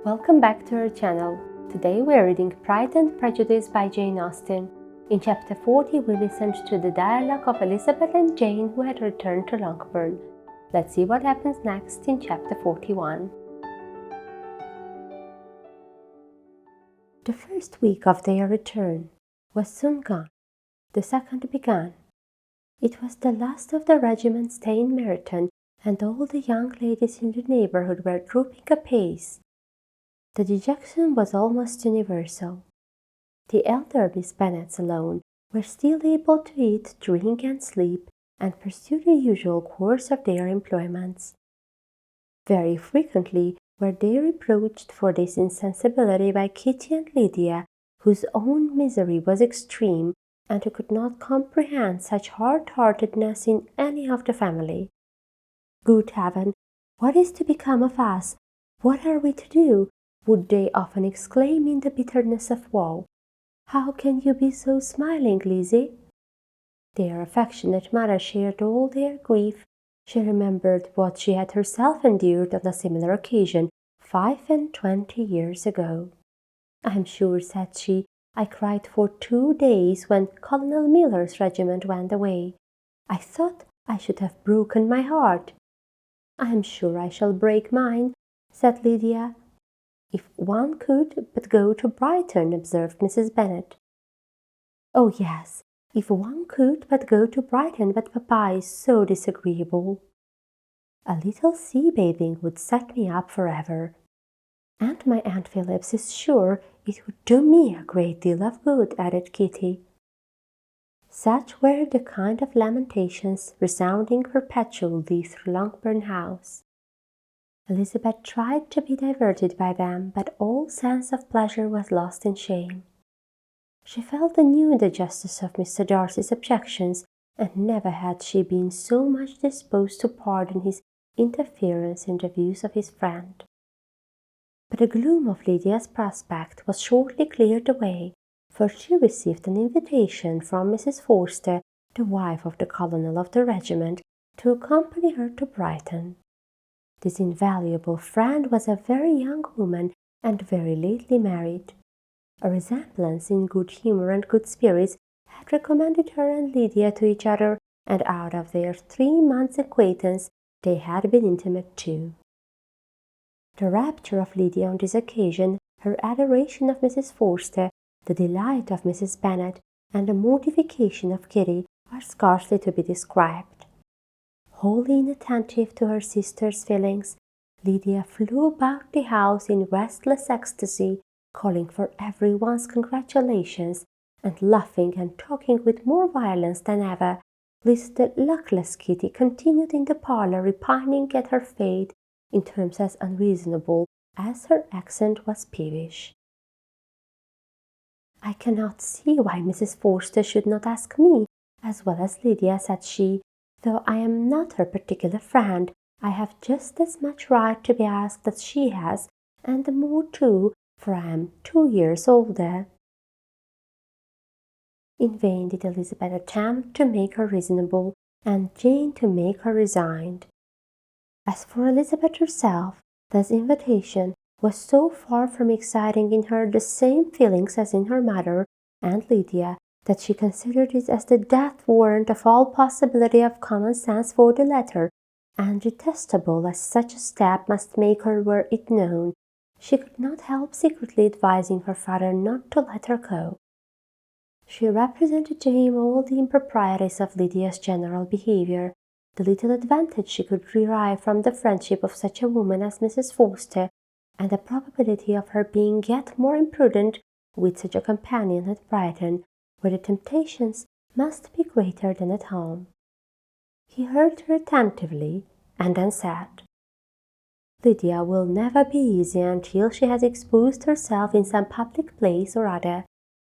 Welcome back to our channel. Today we are reading Pride and Prejudice by Jane Austen. In chapter 40 we listened to the dialogue of Elizabeth and Jane who had returned to Longbourn. Let's see what happens next in chapter 41. The first week of their return was soon gone. The second began. It was the last of the regiment's stay in Meryton, and all the young ladies in the neighbourhood were trooping apace. The dejection was almost universal. The elder Miss Bennets alone were still able to eat, drink, and sleep, and pursue the usual course of their employments. Very frequently were they reproached for this insensibility by Kitty and Lydia, whose own misery was extreme, and who could not comprehend such hard-heartedness in any of the family. "Good heaven, what is to become of us? What are we to do?" would they often exclaim in the bitterness of woe. "How can you be so smiling, Lizzie?" Their affectionate mother shared all their grief. She remembered what she had herself endured on a similar occasion 25 years ago. "I am sure," said she, "I cried for 2 days when Colonel Miller's regiment went away. I thought I should have broken my heart." "I am sure I shall break mine," said Lydia. "If one could but go to Brighton," observed Mrs. Bennet. "Oh yes, if one could but go to Brighton, but papa is so disagreeable." "A little sea-bathing would set me up forever." "And my Aunt Phillips is sure it would do me a great deal of good," added Kitty. Such were the kind of lamentations resounding perpetually through Longbourn House. Elizabeth tried to be diverted by them, but all sense of pleasure was lost in shame. She felt anew the justice of Mr. Darcy's objections, and never had she been so much disposed to pardon his interference in the views of his friend. But the gloom of Lydia's prospect was shortly cleared away, for she received an invitation from Mrs. Forster, the wife of the colonel of the regiment, to accompany her to Brighton. This invaluable friend was a very young woman and very lately married. A resemblance in good humour and good spirits had recommended her and Lydia to each other, and out of their 3 months' acquaintance they had been intimate too. The rapture of Lydia on this occasion, her adoration of Mrs. Forster, the delight of Mrs. Bennet, and the mortification of Kitty are scarcely to be described. Wholly inattentive to her sister's feelings, Lydia flew about the house in restless ecstasy, calling for everyone's congratulations, and laughing and talking with more violence than ever, whilst the luckless Kitty continued in the parlour repining at her fate in terms as unreasonable as her accent was peevish. "I cannot see why Mrs. Forster should not ask me as well as Lydia," said she. "Though I am not her particular friend, I have just as much right to be asked as she has, and the more too, for I am 2 years older." In vain did Elizabeth attempt to make her reasonable, and Jane to make her resigned. As for Elizabeth herself, this invitation was so far from exciting in her the same feelings as in her mother and Lydia, that she considered it as the death warrant of all possibility of common sense for the latter, and detestable as such a step must make her were it known, she could not help secretly advising her father not to let her go. She represented to him all the improprieties of Lydia's general behaviour, the little advantage she could derive from the friendship of such a woman as Mrs. Forster, and the probability of her being yet more imprudent with such a companion at Brighton, where the temptations must be greater than at home. He heard her attentively, and then said, "Lydia will never be easy until she has exposed herself in some public place or other,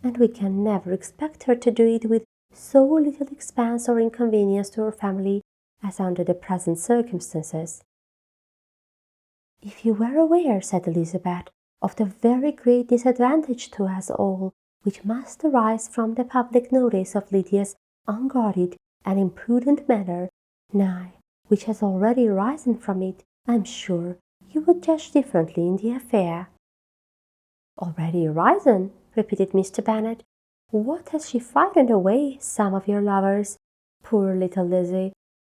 and we can never expect her to do it with so little expense or inconvenience to her family as under the present circumstances." "If you were aware," said Elizabeth, "of the very great disadvantage to us all which must arise from the public notice of Lydia's unguarded and imprudent manner, nay, which has already arisen from it, I am sure you would judge differently in the affair." "Already arisen?" repeated Mr. Bennet. "What has she frightened away some of your lovers? Poor little Lizzie!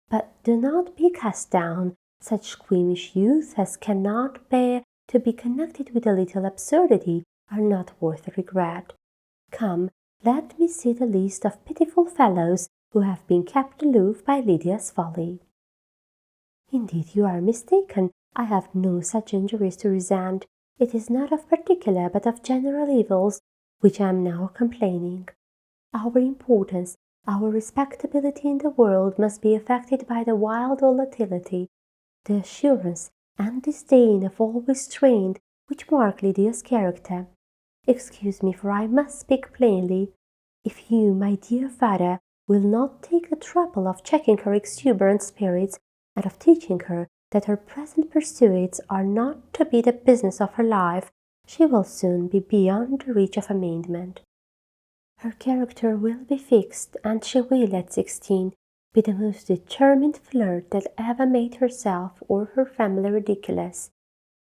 But do not be cast down. Such squeamish youths as cannot bear to be connected with a little absurdity are not worth regret. Come, let me see the list of pitiful fellows who have been kept aloof by Lydia's folly." "Indeed you are mistaken. I have no such injuries to resent. It is not of particular but of general evils which I am now complaining. Our importance, our respectability in the world must be affected by the wild volatility, the assurance and disdain of all restraint which mark Lydia's character. Excuse me, for I must speak plainly. If you, my dear father, will not take the trouble of checking her exuberant spirits, and of teaching her that her present pursuits are not to be the business of her life, she will soon be beyond the reach of amendment. Her character will be fixed, and she will, at 16, be the most determined flirt that ever made herself or her family ridiculous.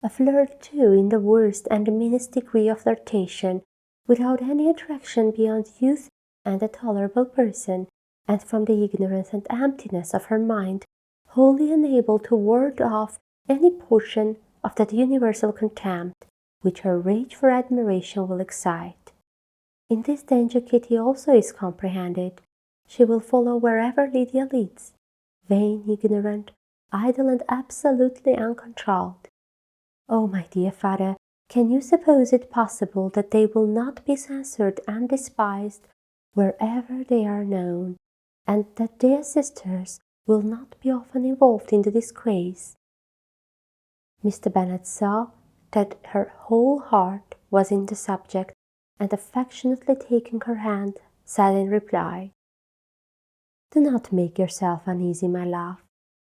A flirt, too, in the worst and meanest degree of flirtation, without any attraction beyond youth and a tolerable person, and from the ignorance and emptiness of her mind, wholly unable to ward off any portion of that universal contempt which her rage for admiration will excite. In this danger Kitty also is comprehended. She will follow wherever Lydia leads, vain, ignorant, idle, and absolutely uncontrolled. Oh, my dear father, can you suppose it possible that they will not be censured and despised wherever they are known, and that their sisters will not be often involved in the disgrace?" Mr. Bennet saw that her whole heart was in the subject, and affectionately taking her hand, said in reply, "Do not make yourself uneasy, my love.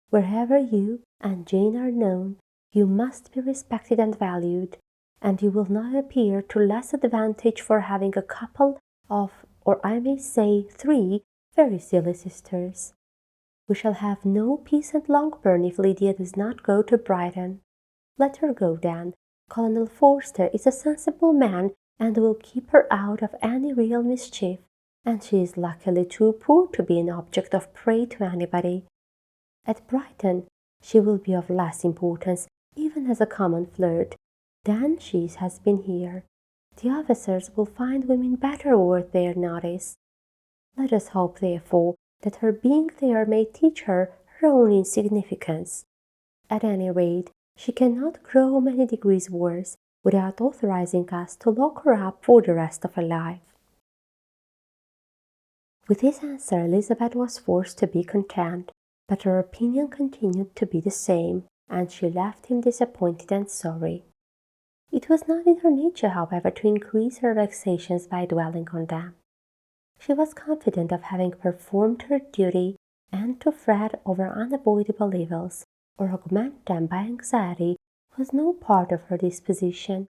Wherever you and Jane are known, you must be respected and valued, and you will not appear to less advantage for having a couple of, or I may say 3, very silly sisters. We shall have no peace at Longbourn if Lydia does not go to Brighton. Let her go then. Colonel Forster is a sensible man, and will keep her out of any real mischief, and she is luckily too poor to be an object of prey to anybody. At Brighton she will be of less importance, even as a common flirt, than she has been here. The officers will find women better worth their notice. Let us hope, therefore, that her being there may teach her her own insignificance. At any rate, she cannot grow many degrees worse without authorizing us to lock her up for the rest of her life." With this answer Elizabeth was forced to be content, but her opinion continued to be the same, and she left him disappointed and sorry. It was not in her nature, however, to increase her vexations by dwelling on them. She was confident of having performed her duty, and to fret over unavoidable evils, or augment them by anxiety, was no part of her disposition.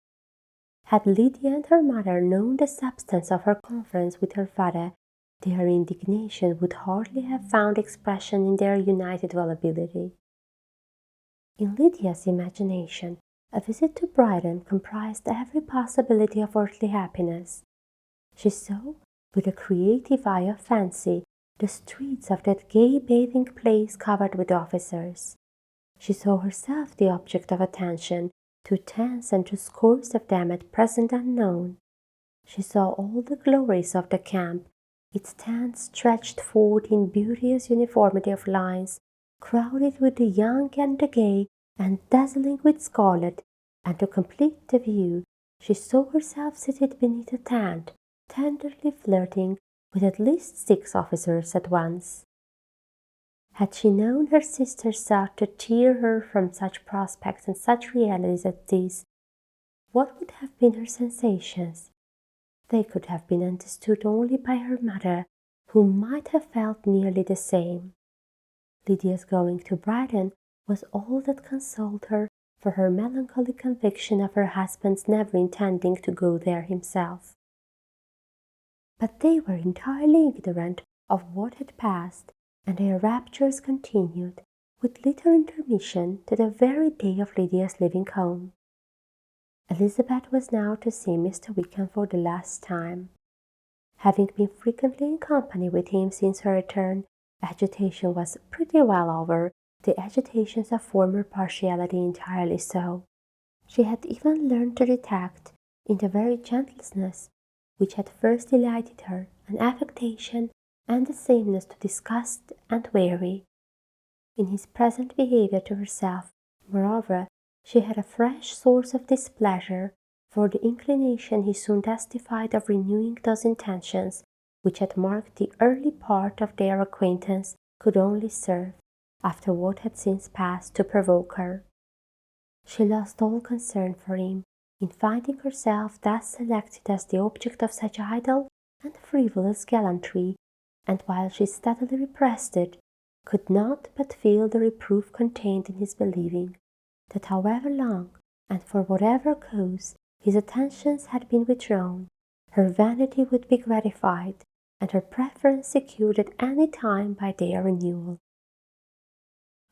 Had Lydia and her mother known the substance of her conference with her father, their indignation would hardly have found expression in their united volubility. In Lydia's imagination, a visit to Brighton comprised every possibility of earthly happiness. She saw, with a creative eye of fancy, the streets of that gay bathing place covered with officers. She saw herself the object of attention to tens and to scores of them at present unknown. She saw all the glories of the camp, its tents stretched forth in beauteous uniformity of lines, crowded with the young and the gay, and dazzling with scarlet, and to complete the view, she saw herself seated beneath a tent, tenderly flirting with at least 6 officers at once. Had she known her sister sought to tear her from such prospects and such realities as these, what would have been her sensations? They could have been understood only by her mother, who might have felt nearly the same. Lydia's going to Brighton was all that consoled her for her melancholy conviction of her husband's never intending to go there himself. But they were entirely ignorant of what had passed, and their raptures continued, with little intermission to the very day of Lydia's leaving home. Elizabeth was now to see Mr. Wickham for the last time. Having been frequently in company with him since her return, agitation was pretty well over, the agitations of former partiality entirely so. She had even learned to detect, in the very gentleness which had first delighted her, an affectation and a sameness to disgust and weary. In his present behaviour to herself, moreover, she had a fresh source of displeasure, for the inclination he soon testified of renewing those intentions which had marked the early part of their acquaintance could only serve, after what had since passed, to provoke her. She lost all concern for him, in finding herself thus selected as the object of such idle and frivolous gallantry, and while she steadily repressed it, could not but feel the reproof contained in his believing that however long and for whatever cause his attentions had been withdrawn, her vanity would be gratified, and her preference secured at any time by their renewal.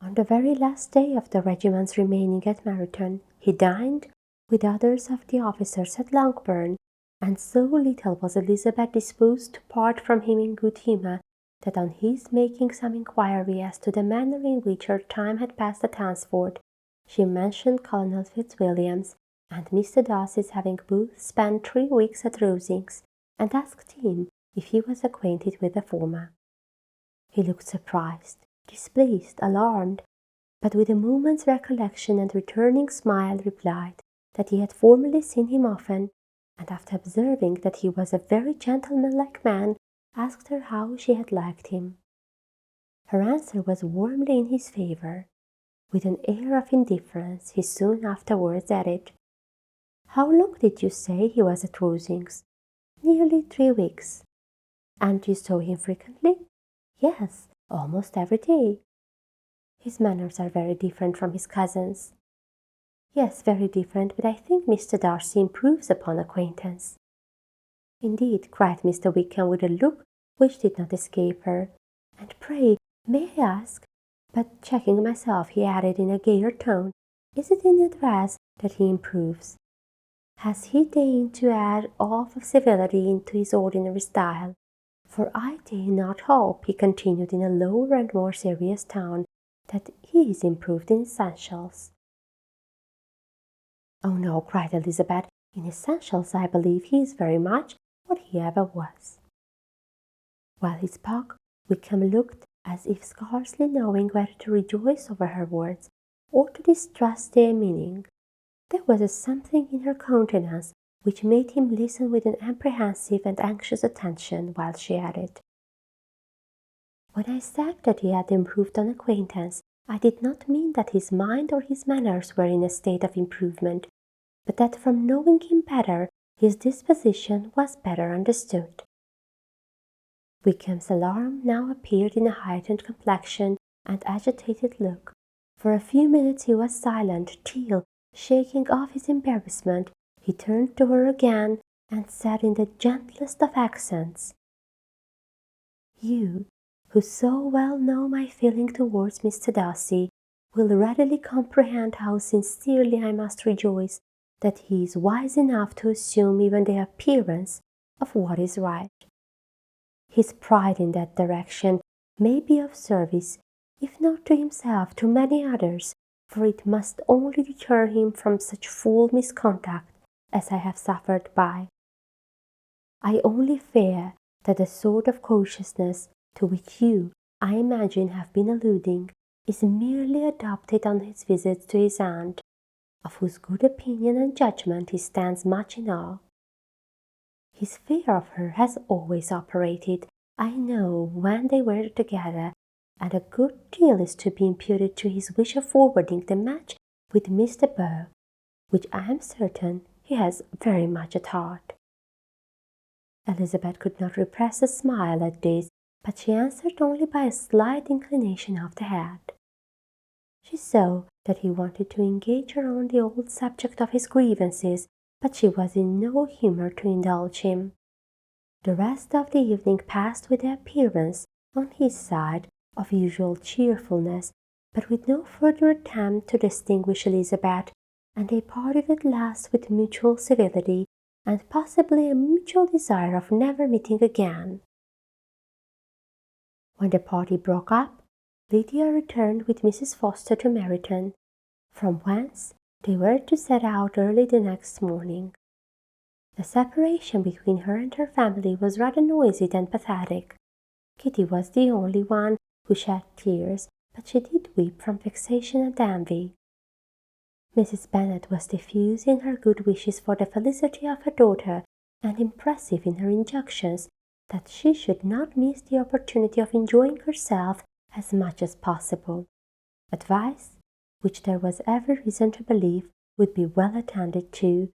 On the very last day of the regiment's remaining at Meryton, he dined with others of the officers at Longbourn, and so little was Elizabeth disposed to part from him in good humour, that on his making some inquiry as to the manner in which her time had passed at Hunsford, she mentioned Colonel Fitzwilliam's and Mr. Darcy's having both spent 3 weeks at Rosings, and asked him if he was acquainted with the former. He looked surprised, displeased, alarmed, but with a moment's recollection and returning smile replied that he had formerly seen him often, and after observing that he was a very gentlemanlike man, asked her how she had liked him. Her answer was warmly in his favour. With an air of indifference, he soon afterwards added, "How long did you say he was at Rosings?" "Nearly 3 weeks." "And you saw him frequently?" "Yes, almost every day." "His manners are very different from his cousin's." "Yes, very different, but I think Mr. Darcy improves upon acquaintance." "Indeed," cried Mr. Wickham with a look which did not escape her. "And pray, may I ask," but checking myself, he added in a gayer tone, "is it in address that he improves? Has he deigned to add off of civility into his ordinary style? For I dare not hope," he continued in a lower and more serious tone, "that he is improved in essentials." "Oh no," cried Elizabeth, "in essentials I believe he is very much what he ever was." While he spoke, Wickham looked as if scarcely knowing whether to rejoice over her words or to distrust their meaning. There was a something in her countenance which made him listen with an apprehensive and anxious attention, while she added, "When I said that he had improved on acquaintance, I did not mean that his mind or his manners were in a state of improvement, but that from knowing him better, his disposition was better understood." Wickham's alarm now appeared in a heightened complexion and agitated look. For a few minutes he was silent, till, shaking off his embarrassment, he turned to her again and said in the gentlest of accents, "You, who so well know my feeling towards Mr. Darcy, will readily comprehend how sincerely I must rejoice that he is wise enough to assume even the appearance of what is right. His pride in that direction may be of service, if not to himself, to many others, for it must only deter him from such fool misconduct as I have suffered by. I only fear that the sort of cautiousness to which you, I imagine, have been alluding, is merely adopted on his visits to his aunt, of whose good opinion and judgment he stands much in awe. His fear of her has always operated, I know, when they were together, and a good deal is to be imputed to his wish of forwarding the match with Mr. Burke, which I am certain he has very much at heart." Elizabeth could not repress a smile at this, but she answered only by a slight inclination of the head. She saw that he wanted to engage her on the old subject of his grievances, but she was in no humour to indulge him. The rest of the evening passed with the appearance, on his side, of usual cheerfulness, but with no further attempt to distinguish Elizabeth, and they parted at last with mutual civility and possibly a mutual desire of never meeting again. When the party broke up, Lydia returned with Mrs. Forster to Meryton, from whence they were to set out early the next morning. The separation between her and her family was rather noisy than pathetic. Kitty was the only one who shed tears, but she did weep from vexation and envy. Mrs. Bennet was diffuse in her good wishes for the felicity of her daughter, and impressive in her injunctions that she should not miss the opportunity of enjoying herself as much as possible, advice which there was every reason to believe would be well attended to,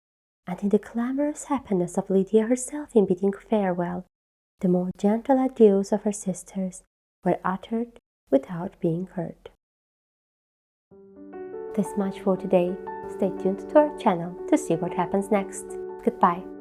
and in the clamorous happiness of Lydia herself in bidding farewell, the more gentle adieus of her sisters were uttered without being heard. This much for today. Stay tuned to our channel to see what happens next. Goodbye.